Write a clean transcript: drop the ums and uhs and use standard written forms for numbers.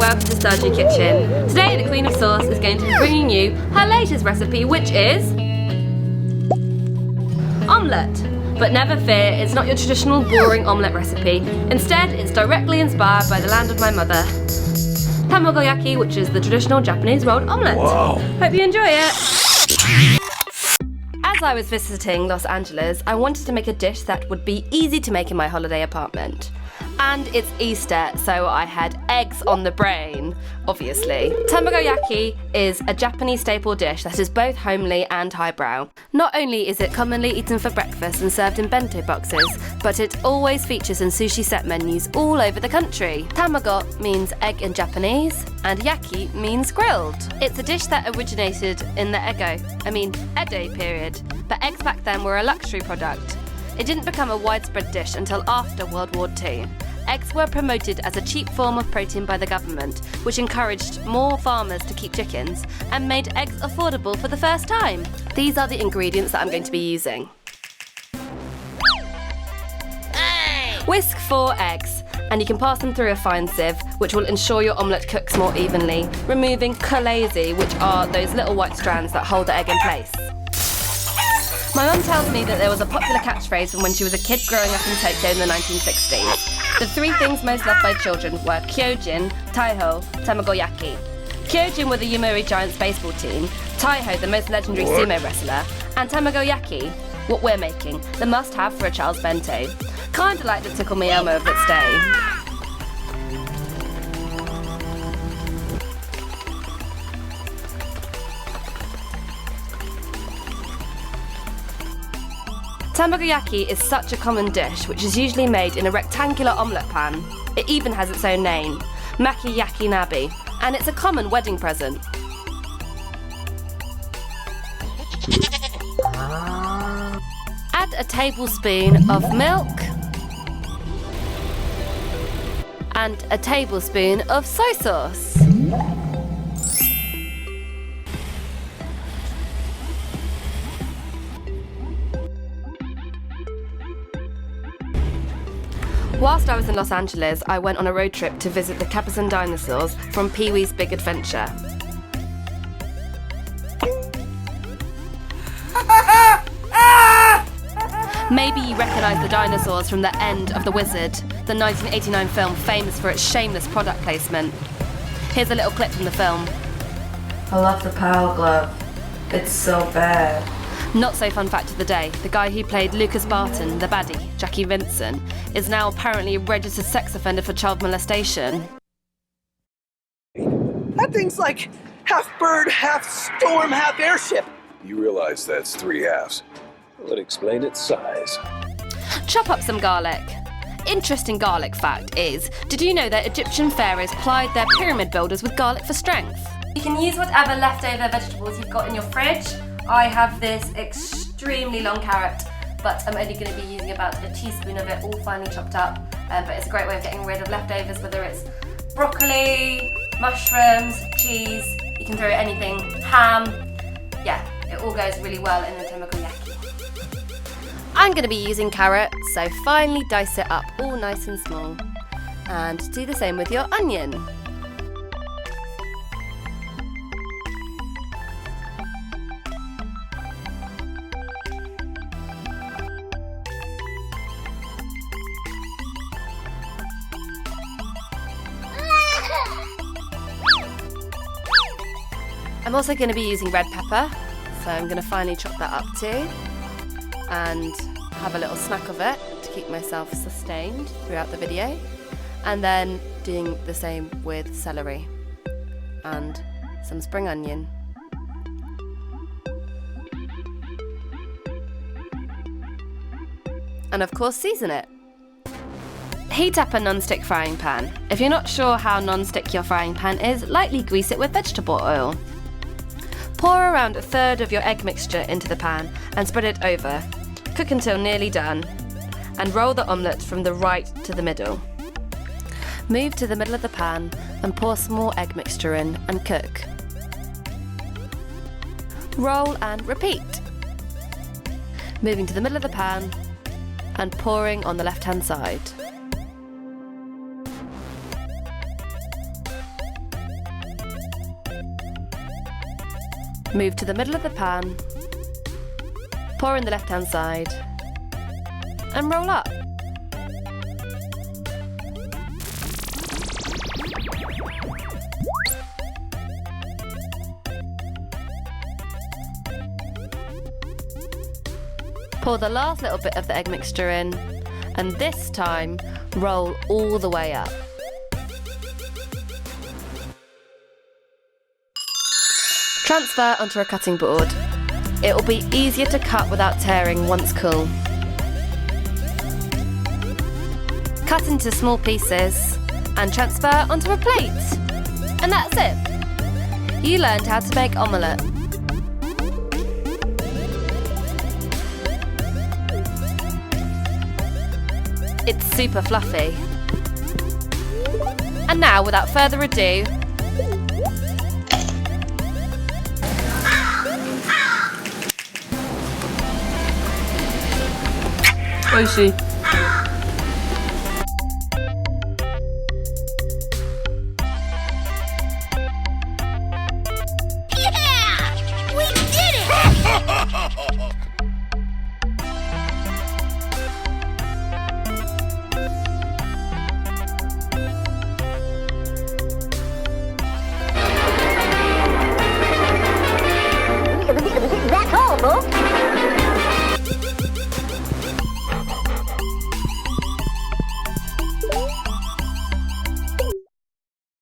welcome to Stardew Kitchen. Today the Queen of Sauce is going to be bringing you her latest recipe, which is omelette. But never fear, it's not your traditional boring omelette recipe. Instead, it's directly inspired by the land of my mother, Tamagoyaki, which is the traditional Japanese rolled omelette. Whoa. Hope you enjoy it. As I was visiting Los Angeles, I wanted to make a dish that would be easy to make in my holiday apartment. And it's Easter, so I had eggs on the brain, obviously. Tamagoyaki is a Japanese staple dish that is both homely and highbrow. Not only is it commonly eaten for breakfast and served in bento boxes, but it always features in sushi set menus all over the country. Tamago means egg in Japanese, and yaki means grilled. It's a dish that originated in the Edo period, but eggs back then were a luxury product. It didn't become a widespread dish until after World War II. Eggs were promoted as a cheap form of protein by the government, which encouraged more farmers to keep chickens and made eggs affordable for the first time. These are the ingredients that I'm going to be using. Whisk 4 eggs, and you can pass them through a fine sieve, which will ensure your omelette cooks more evenly, removing chalazae, which are those little white strands that hold the egg in place. My mum tells me that there was a popular catchphrase from when she was a kid growing up in Tokyo in the 1960s. The 3 things most loved by children were Kyojin, Taiho, Tamagoyaki. Kyojin were the Yomiuri Giants baseball team, Taiho the most legendary sumo wrestler, and Tamagoyaki, what we're making, the must-have for a child's bento. Kinda like the Tickle Me Elmo of its day. Tamagoyaki is such a common dish, which is usually made in a rectangular omelette pan. It even has its own name, Makiyaki Nabi, and it's a common wedding present. Add a tablespoon of milk and a tablespoon of soy sauce. Whilst I was in Los Angeles, I went on a road trip to visit the Capuchin dinosaurs from Pee-wee's Big Adventure. Maybe you recognise the dinosaurs from The End of the Wizard, the 1989 film famous for its shameless product placement. Here's a little clip from the film. I love the Power Glove. It's so bad. Not so fun fact of the day, the guy who played Lucas Barton, the baddie, Jackie Vincent, is now apparently a registered sex offender for child molestation. That thing's like half bird, half storm, half airship. You realize that's 3 halves. Well, it explain its size. Chop up some garlic. Interesting garlic fact is, did you know that Egyptian pharaohs plied their pyramid builders with garlic for strength? You can use whatever leftover vegetables you've got in your fridge. I have this extremely long carrot, but I'm only going to be using about a teaspoon of it, all finely chopped up. But it's a great way of getting rid of leftovers, whether it's broccoli, mushrooms, cheese, you can throw anything, ham. Yeah, it all goes really well in the tamagoyaki. I'm going to be using carrot, so finely dice it up all nice and small. And do the same with your onion. I'm also going to be using red pepper, so I'm going to finely chop that up too and have a little snack of it to keep myself sustained throughout the video, and then doing the same with celery and some spring onion. And of course season it. Heat up a non-stick frying pan. If you're not sure how non-stick your frying pan is, lightly grease it with vegetable oil. Pour around 1/3 of your egg mixture into the pan and spread it over. Cook until nearly done, and roll the omelette from the right to the middle. Move to the middle of the pan and pour some more egg mixture in and cook. Roll and repeat. Moving to the middle of the pan and pouring on the left-hand side. Move to the middle of the pan, pour in the left-hand side, and roll up. Pour the last little bit of the egg mixture in, and this time roll all the way up. Transfer onto a cutting board. It will be easier to cut without tearing once cool. Cut into small pieces and transfer onto a plate. And that's it. You learned how to make omelette. It's super fluffy. And now, without further ado, Oishi.